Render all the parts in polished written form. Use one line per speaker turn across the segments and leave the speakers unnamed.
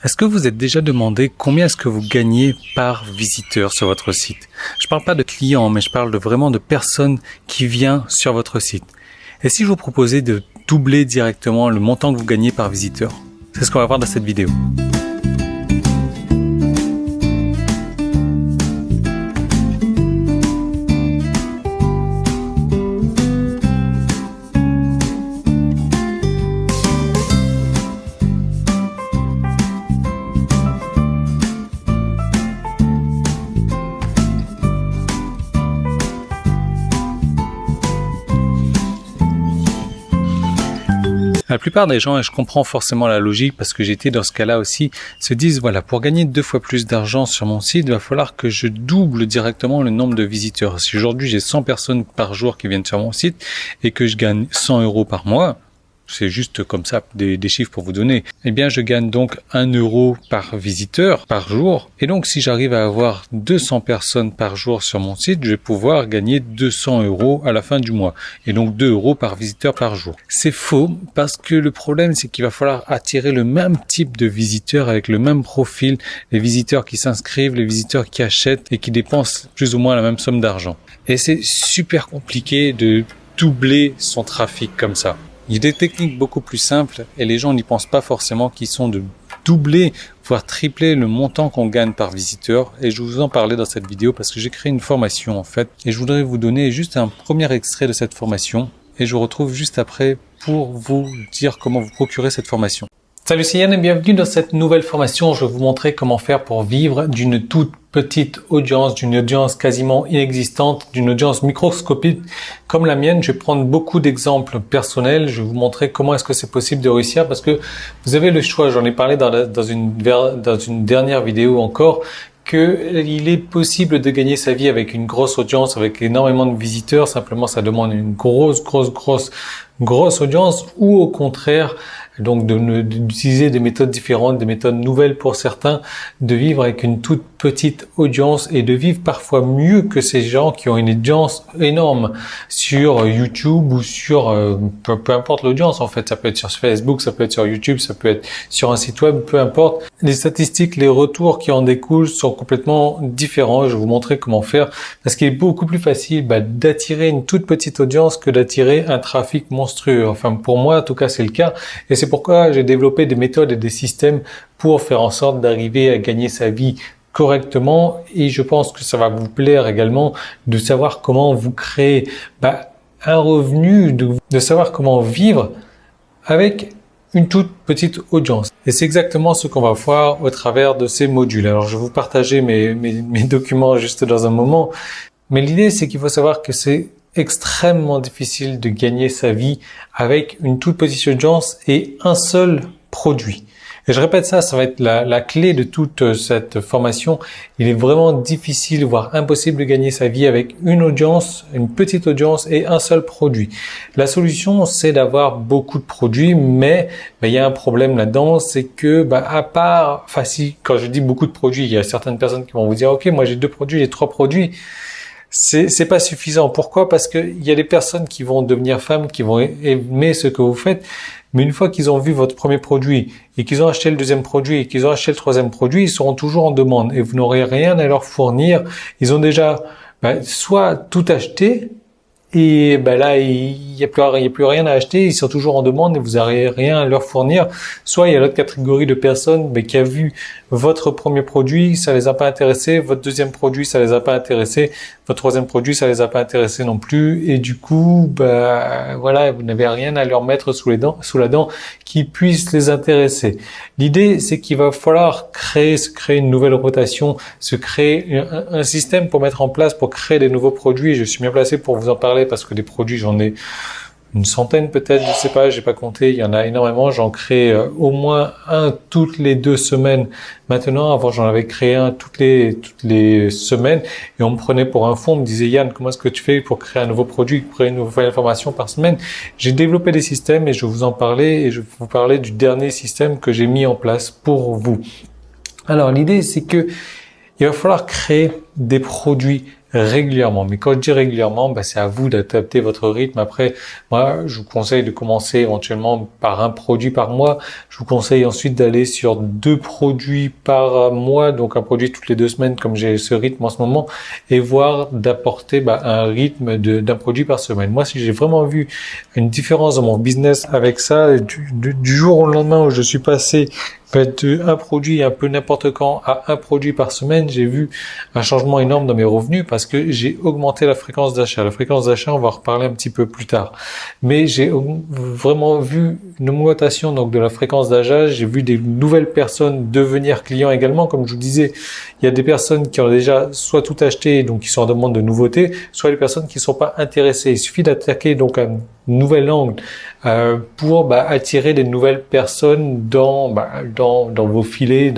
Est-ce que vous êtes déjà demandé combien est-ce que vous gagnez par visiteur sur votre site? Je parle pas de clients, mais je parle vraiment de personnes qui viennent sur votre site. Et si je vous proposais de doubler directement le montant que vous gagnez par visiteur? C'est ce qu'on va voir dans cette vidéo. La plupart des gens, et je comprends forcément la logique parce que j'étais dans ce cas-là aussi, se disent voilà, pour gagner 2 fois plus d'argent sur mon site, il va falloir que je double directement le nombre de visiteurs. Si aujourd'hui j'ai 100 personnes par jour qui viennent sur mon site et que je gagne 100 € par mois, c'est juste comme ça des chiffres pour vous donner, eh bien je gagne donc 1 € par visiteur par jour. Et donc si j'arrive à avoir 200 personnes par jour sur mon site, je vais pouvoir gagner 200 € à la fin du mois. Et donc 2 € par visiteur par jour. C'est faux parce que le problème c'est qu'il va falloir attirer le même type de visiteurs avec le même profil, les visiteurs qui s'inscrivent, les visiteurs qui achètent et qui dépensent plus ou moins la même somme d'argent. Et c'est super compliqué de doubler son trafic comme ça. Il y a des techniques beaucoup plus simples et les gens n'y pensent pas forcément qui sont de doubler, voire tripler le montant qu'on gagne par visiteur. Et je vous en parlais dans cette vidéo parce que j'ai créé une formation en fait. Et je voudrais vous donner juste un premier extrait de cette formation. Et je vous retrouve juste après pour vous dire comment vous procurer cette formation. Salut, c'est Yann et bienvenue dans cette nouvelle formation. Je vais vous montrer comment faire pour vivre d'une toute petite audience, d'une audience quasiment inexistante, d'une audience microscopique comme la mienne. Je vais prendre beaucoup d'exemples personnels. Je vais vous montrer comment est-ce que c'est possible de réussir parce que vous avez le choix. J'en ai parlé dans une dernière vidéo encore. Il est possible de gagner sa vie avec une grosse audience, avec énormément de visiteurs. Simplement, ça demande une grosse audience ou au contraire, donc d'utiliser des méthodes différentes, des méthodes nouvelles pour certains, de vivre avec une toute petite audience et de vivre parfois mieux que ces gens qui ont une audience énorme sur YouTube ou sur peu importe l'audience en fait. Ça peut être sur Facebook, ça peut être sur YouTube, ça peut être sur un site web, peu importe. Les statistiques, les retours qui en découlent sont complètement différents. Je vais vous montrer comment faire parce qu'il est beaucoup plus facile d'attirer une toute petite audience que d'attirer un trafic monstrueux. Enfin pour moi en tout cas c'est le cas et c'est pourquoi j'ai développé des méthodes et des systèmes pour faire en sorte d'arriver à gagner sa vie correctement et je pense que ça va vous plaire également de savoir comment vous créer un revenu, de savoir comment vivre avec une toute petite audience. Et c'est exactement ce qu'on va voir au travers de ces modules. Alors je vais vous partager mes documents juste dans un moment, mais l'idée c'est qu'il faut savoir que c'est extrêmement difficile de gagner sa vie avec une toute petite audience et un seul produit. Et je répète ça va être la clé de toute cette formation. Il est vraiment difficile, voire impossible de gagner sa vie avec une audience, une petite audience et un seul produit. La solution, c'est d'avoir beaucoup de produits, mais il y a un problème là-dedans, c'est que à part, quand je dis beaucoup de produits, il y a certaines personnes qui vont vous dire, ok, moi j'ai 2 produits, j'ai 3 produits. C'est pas suffisant. Pourquoi? Parce que il y a des personnes qui vont devenir femmes, qui vont aimer ce que vous faites, mais une fois qu'ils ont vu votre premier produit et qu'ils ont acheté le deuxième produit et qu'ils ont acheté le troisième produit, ils seront toujours en demande et vous n'aurez rien à leur fournir. Ils ont déjà soit tout acheté et là il y a plus rien à acheter, ils sont toujours en demande et vous n'aurez rien à leur fournir. Soit il y a l'autre catégorie de personnes qui a vu votre premier produit, ça les a pas intéressés, votre deuxième produit, ça les a pas intéressés, votre troisième produit, ça les a pas intéressés non plus et du coup voilà, vous n'avez rien à leur mettre sous la dent qui puisse les intéresser. L'idée c'est qu'il va falloir se créer une nouvelle rotation, se créer un système pour mettre en place, pour créer des nouveaux produits. Je suis bien placé pour vous en parler parce que des produits j'en ai une centaine peut-être, je sais pas, j'ai pas compté, il y en a énormément, j'en crée au moins un toutes les 2 semaines. Maintenant, avant j'en avais créé un toutes les semaines et on me prenait pour un fou, on me disait Yann, comment est-ce que tu fais pour créer un nouveau produit, pour créer une nouvelle information par semaine? J'ai développé des systèmes et je vais vous en parler et je vais vous parler du dernier système que j'ai mis en place pour vous. Alors l'idée c'est que il va falloir créer des produits régulièrement. Mais quand je dis régulièrement, c'est à vous d'adapter votre rythme. Après, moi, je vous conseille de commencer éventuellement par un produit par mois. Je vous conseille ensuite d'aller sur 2 produits par mois, donc un produit toutes les 2 semaines, comme j'ai ce rythme en ce moment, et voir d'apporter un rythme d'un produit par semaine. Moi, si j'ai vraiment vu une différence dans mon business avec ça, du jour au lendemain où je suis passé de un produit un peu n'importe quand à un produit par semaine, j'ai vu un changement énorme dans mes revenus parce que j'ai augmenté la fréquence d'achat. La fréquence d'achat, on va en reparler un petit peu plus tard. Mais j'ai vraiment vu une augmentation donc de la fréquence d'achat. J'ai vu des nouvelles personnes devenir clients également. Comme je vous disais, il y a des personnes qui ont déjà soit tout acheté, donc qui sont en demande de nouveautés, soit les personnes qui ne sont pas intéressées. Il suffit d'attaquer donc un nouvel angle pour attirer des nouvelles personnes dans vos filets,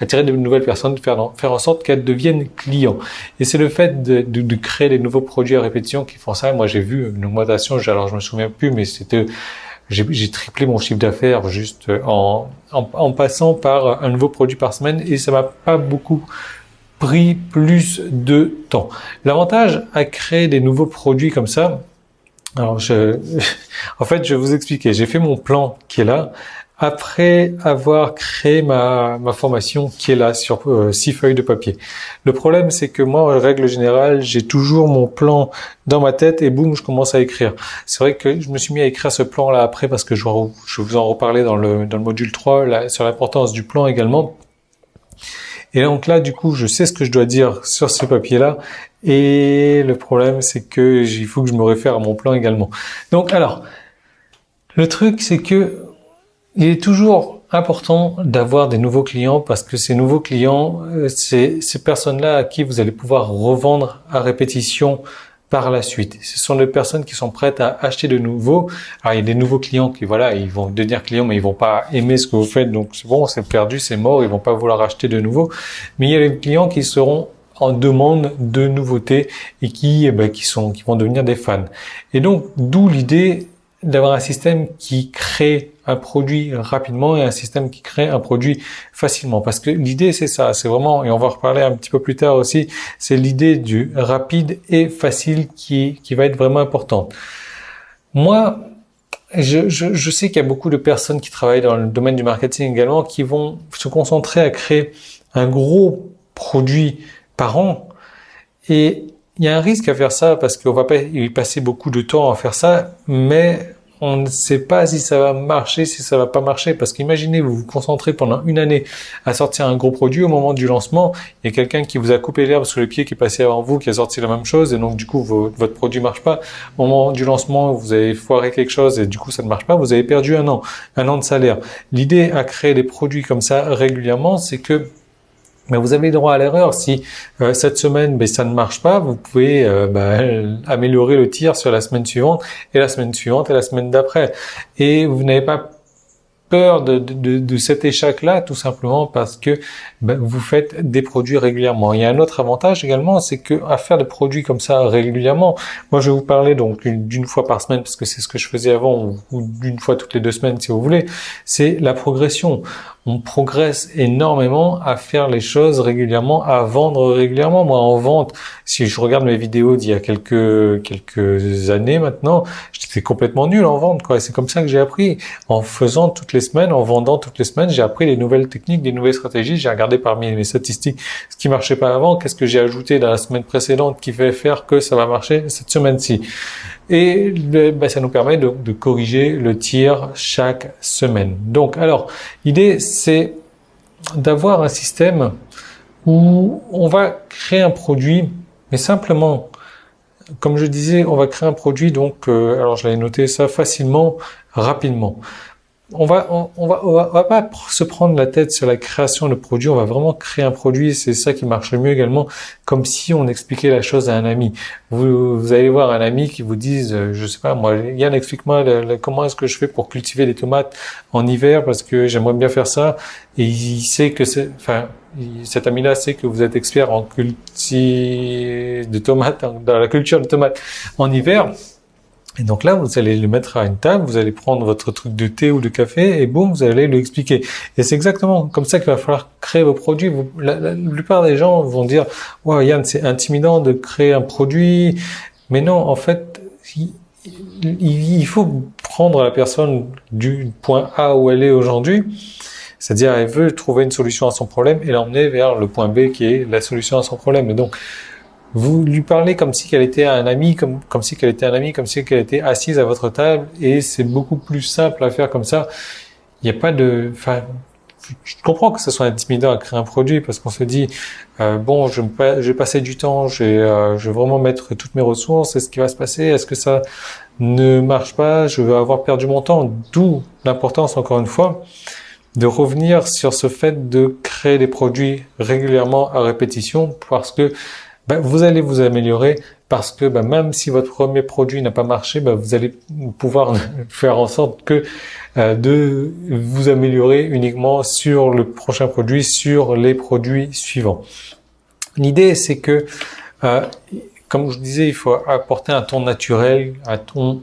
attirer de nouvelles personnes, faire en sorte qu'elles deviennent clients. Et c'est le fait de créer des nouveaux produits à répétition qui font ça. Moi, j'ai vu une augmentation. Alors, je me souviens plus, mais j'ai triplé mon chiffre d'affaires juste en passant par un nouveau produit par semaine, et ça m'a pas beaucoup pris plus de temps. L'avantage à créer des nouveaux produits comme ça, alors en fait, je vais vous expliquer. J'ai fait mon plan qui est là après avoir créé ma formation qui est là sur 6 feuilles de papier. Le problème, c'est que moi, en règle générale, j'ai toujours mon plan dans ma tête et boum, je commence à écrire. C'est vrai que je me suis mis à écrire ce plan-là après parce que je vous en reparler dans le module 3 là, sur l'importance du plan également. Et donc là, du coup, je sais ce que je dois dire sur ce papier-là. Et le problème, c'est que il faut que je me réfère à mon plan également. Donc, alors, le truc, c'est que il est toujours important d'avoir des nouveaux clients parce que ces nouveaux clients, c'est ces personnes-là à qui vous allez pouvoir revendre à répétition par la suite. Ce sont des personnes qui sont prêtes à acheter de nouveau. Alors, il y a des nouveaux clients qui, ils vont devenir clients, mais ils vont pas aimer ce que vous faites. Donc, c'est bon, c'est perdu, c'est mort. Ils vont pas vouloir acheter de nouveau. Mais il y a des clients qui seront en demande de nouveautés et qui vont devenir des fans. Et donc, d'où l'idée d'avoir un système qui crée un produit rapidement et un système qui crée un produit facilement. Parce que l'idée, c'est ça, c'est vraiment, et on va en reparler un petit peu plus tard aussi, c'est l'idée du rapide et facile qui va être vraiment importante. Moi, je sais qu'il y a beaucoup de personnes qui travaillent dans le domaine du marketing également qui vont se concentrer à créer un gros produit par an, et il y a un risque à faire ça parce qu'on va pas y passer beaucoup de temps à faire ça, mais on ne sait pas si ça va marcher, si ça va pas marcher, parce qu'imaginez, vous vous concentrez pendant une année à sortir un gros produit, au moment du lancement, il y a quelqu'un qui vous a coupé l'herbe sous les pieds, qui est passé avant vous, qui a sorti la même chose, et donc du coup, votre produit marche pas. Au moment du lancement, vous avez foiré quelque chose, et du coup, ça ne marche pas, vous avez perdu un an de salaire. L'idée à créer des produits comme ça régulièrement, c'est que vous avez le droit à l'erreur. Si cette semaine, ça ne marche pas, vous pouvez améliorer le tir sur la semaine suivante, et la semaine suivante, et la semaine d'après. Et vous n'avez pas peur de cet échec-là, tout simplement parce que vous faites des produits régulièrement. Il y a un autre avantage également, c'est que à faire des produits comme ça régulièrement, moi je vais vous parler donc d'une fois par semaine, parce que c'est ce que je faisais avant, ou d'une fois toutes les 2 semaines si vous voulez, c'est la progression. On progresse énormément à faire les choses régulièrement, à vendre régulièrement. Moi, en vente, si je regarde mes vidéos d'il y a quelques années maintenant, j'étais complètement nul en vente, quoi. C'est comme ça que j'ai appris. En faisant toutes les semaines, en vendant toutes les semaines, j'ai appris des nouvelles techniques, des nouvelles stratégies. J'ai regardé parmi mes statistiques ce qui marchait pas avant, qu'est-ce que j'ai ajouté dans la semaine précédente qui fait faire que ça va marcher cette semaine-ci. Et ça nous permet de corriger le tir chaque semaine. Donc, alors, l'idée, c'est d'avoir un système où on va créer un produit, mais simplement, comme je disais, on va créer un produit, donc, alors je l'avais noté ça facilement, rapidement. On va pas se prendre la tête sur la création de produits, on va vraiment créer un produit, c'est ça qui marche le mieux également, comme si on expliquait la chose à un ami. Vous allez voir un ami qui vous dise, je sais pas moi, Yann, explique-moi comment est-ce que je fais pour cultiver des tomates en hiver parce que j'aimerais bien faire ça, et il sait que cet ami-là sait que vous êtes expert en culture de tomates en hiver. Et donc là, vous allez le mettre à une table, vous allez prendre votre truc de thé ou de café et boum, vous allez lui expliquer. Et c'est exactement comme ça qu'il va falloir créer vos produits. La plupart des gens vont dire « Wow, Yann, c'est intimidant de créer un produit. » Mais non, en fait, il faut prendre la personne du point A où elle est aujourd'hui, c'est-à-dire elle veut trouver une solution à son problème et l'emmener vers le point B qui est la solution à son problème. Et donc, vous lui parlez comme si qu'elle était un ami, comme si qu'elle était un ami, comme si qu'elle était assise à votre table, et c'est beaucoup plus simple à faire comme ça. Il n'y a pas de, enfin, je comprends que ce soit intimidant à créer un produit parce qu'on se dit, bon, je vais passer du temps, je vais vraiment mettre toutes mes ressources, est-ce qui va se passer? Est-ce que ça ne marche pas? Je vais avoir perdu mon temps. D'où l'importance, encore une fois, de revenir sur ce fait de créer des produits régulièrement à répétition parce que vous allez vous améliorer parce que même si votre premier produit n'a pas marché, vous allez pouvoir faire en sorte que de vous améliorer uniquement sur le prochain produit, sur les produits suivants. L'idée, c'est que, comme je disais, il faut apporter un ton naturel, un ton.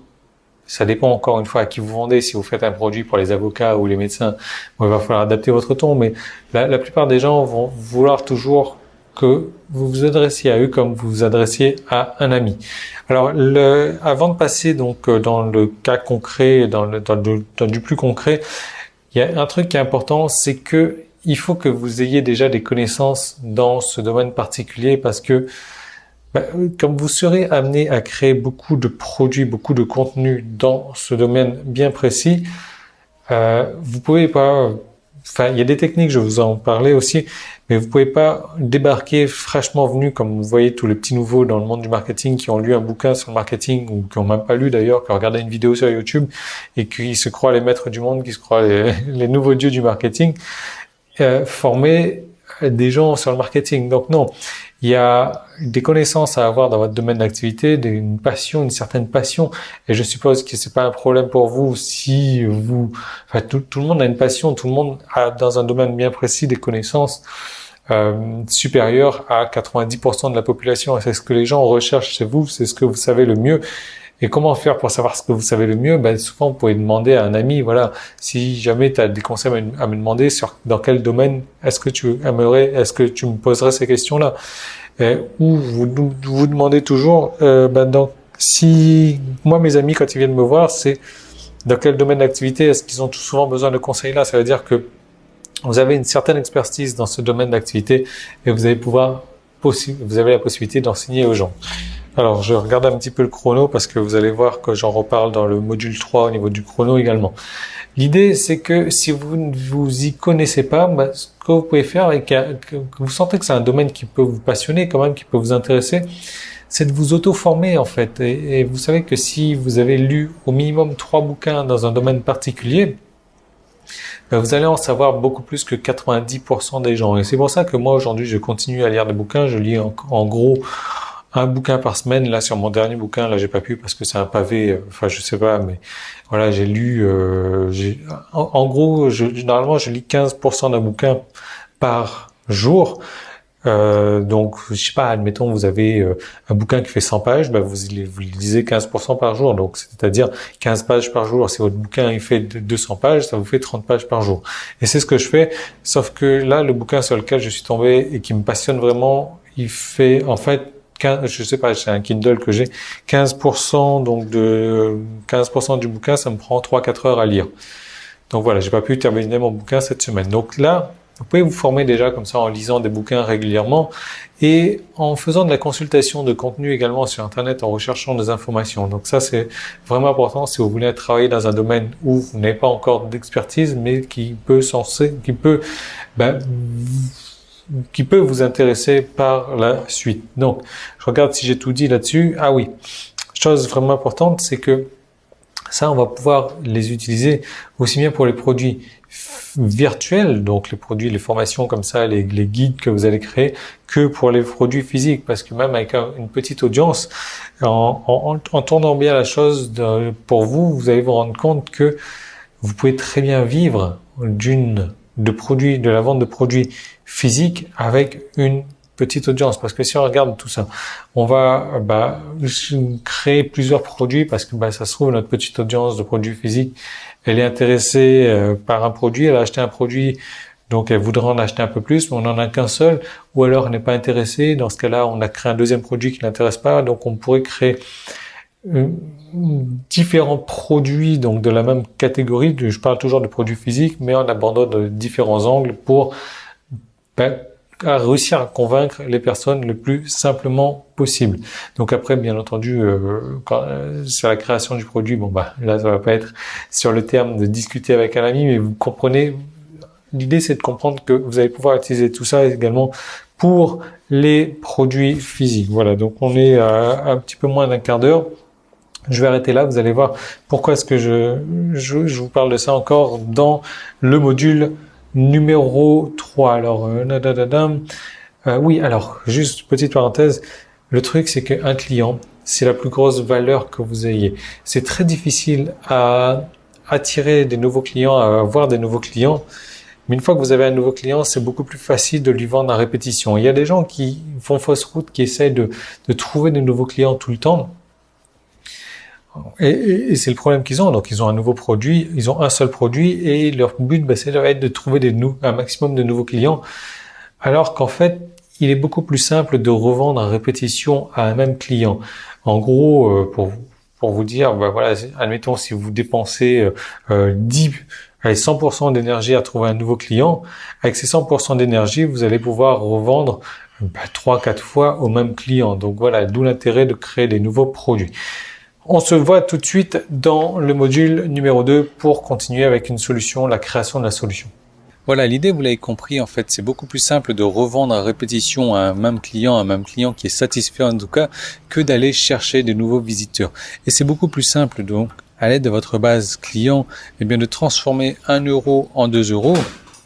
Ça dépend encore une fois à qui vous vendez. Si vous faites un produit pour les avocats ou les médecins, il va falloir adapter votre ton. Mais la plupart des gens vont vouloir toujours que vous vous adressiez à eux comme vous vous adressiez à un ami. Alors, avant de passer donc dans le cas concret, dans du plus concret, il y a un truc qui est important, c'est que il faut que vous ayez déjà des connaissances dans ce domaine particulier parce que comme vous serez amené à créer beaucoup de produits, beaucoup de contenu dans ce domaine bien précis, vous pouvez pas. Enfin, il y a des techniques, je vous en parlais aussi, mais vous pouvez pas débarquer fraîchement venu, comme vous voyez tous les petits nouveaux dans le monde du marketing qui ont lu un bouquin sur le marketing ou qui ont même pas lu d'ailleurs, qui ont regardé une vidéo sur YouTube et qui se croient les maîtres du monde, qui se croient les nouveaux dieux du marketing, former des gens sur le marketing. Donc non, il y a des connaissances à avoir dans votre domaine d'activité, une passion, une certaine passion. Et je suppose que c'est pas un problème pour vous si vous, enfin tout le monde a une passion, tout le monde a dans un domaine bien précis des connaissances supérieures à 90% de la population. Et c'est ce que les gens recherchent chez vous, c'est ce que vous savez le mieux. Et comment faire pour savoir ce que vous savez le mieux? Souvent, vous pouvez demander à un ami, voilà, si jamais tu as des conseils à me demander sur dans quel domaine est-ce que tu me poserais ces questions-là? Ou vous demandez toujours, donc, si moi, mes amis, quand ils viennent me voir, c'est dans quel domaine d'activité est-ce qu'ils ont tout souvent besoin de conseils là? Ça veut dire que vous avez une certaine expertise dans ce domaine d'activité et vous avez la possibilité d'enseigner aux gens. Alors, je regarde un petit peu le chrono parce que vous allez voir que j'en reparle dans le module 3 au niveau du chrono également. L'idée, c'est que si vous ne vous y connaissez pas, ce que vous pouvez faire et que vous sentez que c'est un domaine qui peut vous passionner quand même, qui peut vous intéresser, c'est de vous auto-former en fait. Et vous savez que si vous avez lu au minimum 3 bouquins dans un domaine particulier, vous allez en savoir beaucoup plus que 90% des gens. Et c'est pour ça que moi aujourd'hui, je continue à lire des bouquins. Je lis en gros un bouquin par semaine. Là, sur mon dernier bouquin, là, j'ai pas pu parce que c'est un pavé. Enfin, je sais pas, mais voilà, j'ai lu. En gros, normalement, je lis 15% d'un bouquin par jour. Donc, je sais pas, admettons, vous avez un bouquin qui fait 100 pages, vous lisez 15% par jour. Donc, c'est-à-dire 15 pages par jour. Si votre bouquin il fait 200 pages, ça vous fait 30 pages par jour. Et c'est ce que je fais. Sauf que là, le bouquin sur lequel je suis tombé et qui me passionne vraiment, il fait en fait 15, je sais pas, c'est un Kindle que j'ai, 15%, donc de 15% du bouquin, ça me prend 3-4 heures à lire. Donc voilà, j'ai pas pu terminer mon bouquin cette semaine. Donc là, vous pouvez vous former déjà comme ça en lisant des bouquins régulièrement et en faisant de la consultation de contenu également sur Internet, en recherchant des informations. Donc ça, c'est vraiment important si vous voulez travailler dans un domaine où vous n'avez pas encore d'expertise, mais qui peut vous intéresser par la suite. Donc, je regarde si j'ai tout dit là-dessus. Ah oui, chose vraiment importante, c'est que ça, on va pouvoir les utiliser aussi bien pour les produits virtuels, donc les produits, les formations comme ça, les guides que vous allez créer, que pour les produits physiques, parce que même avec une petite audience, en tournant bien la chose pour vous, vous allez vous rendre compte que vous pouvez très bien vivre de la vente de produits physiques avec une petite audience. Parce que si on regarde tout ça, on va créer plusieurs produits parce que ça se trouve, notre petite audience de produits physiques, elle est intéressée par un produit, elle a acheté un produit, donc elle voudrait en acheter un peu plus, mais on n'en a qu'un seul, ou alors elle n'est pas intéressée. Dans ce cas-là, on a créé un deuxième produit qui l'intéresse pas, donc on pourrait créer différents produits donc de la même catégorie. Je parle toujours de produits physiques, mais en abordant de différents angles pour réussir à convaincre les personnes le plus simplement possible. Donc après, bien entendu, sur la création du produit, là, ça va pas être sur le terme de discuter avec un ami, mais vous comprenez. L'idée, c'est de comprendre que vous allez pouvoir utiliser tout ça également pour les produits physiques. Voilà, donc on est à un petit peu moins d'un quart d'heure. Je vais arrêter là, vous allez voir pourquoi est-ce que je vous parle de ça encore dans le module numéro 3. Alors, oui, alors, juste petite parenthèse, le truc c'est qu'un client, c'est la plus grosse valeur que vous ayez. C'est très difficile à attirer des nouveaux clients, à avoir des nouveaux clients. Mais une fois que vous avez un nouveau client, c'est beaucoup plus facile de lui vendre à répétition. Il y a des gens qui font fausse route, qui essayent de trouver des nouveaux clients tout le temps. Et c'est le problème qu'ils ont. Donc, ils ont un nouveau produit, ils ont un seul produit et leur but, c'est de trouver un maximum de nouveaux clients. Alors qu'en fait, il est beaucoup plus simple de revendre à répétition à un même client. En gros, pour vous dire, admettons, si vous dépensez 100% d'énergie à trouver un nouveau client, avec ces 100% d'énergie, vous allez pouvoir revendre 3-4 fois au même client. Donc voilà, d'où l'intérêt de créer des nouveaux produits. On se voit tout de suite dans le module numéro 2 pour continuer avec une solution, la création de la solution. Voilà, l'idée, vous l'avez compris, en fait, c'est beaucoup plus simple de revendre à répétition à un même client qui est satisfait en tout cas, que d'aller chercher de nouveaux visiteurs. Et c'est beaucoup plus simple, donc, à l'aide de votre base client, de transformer 1 euro en 2 euros,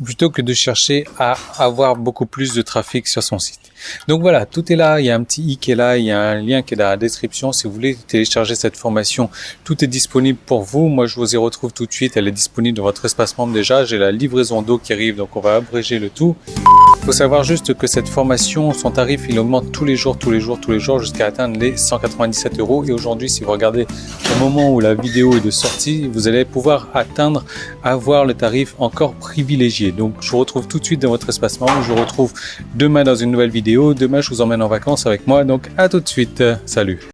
plutôt que de chercher à avoir beaucoup plus de trafic sur son site. Donc voilà, tout est là, il y a un petit i qui est là, il y a un lien qui est dans la description. Si vous voulez télécharger cette formation, tout est disponible pour vous. Moi, je vous y retrouve tout de suite, elle est disponible dans votre espace membre déjà. J'ai la livraison d'eau qui arrive, donc on va abréger le tout. Il faut savoir juste que cette formation, son tarif, il augmente tous les jours jusqu'à atteindre les 197 euros. Et aujourd'hui, si vous regardez au moment où la vidéo est de sortie, vous allez pouvoir avoir le tarif encore privilégié. Donc, je vous retrouve tout de suite dans votre espace membre. Je vous retrouve demain dans une nouvelle vidéo. Demain, je vous emmène en vacances avec moi. Donc, à tout de suite. Salut.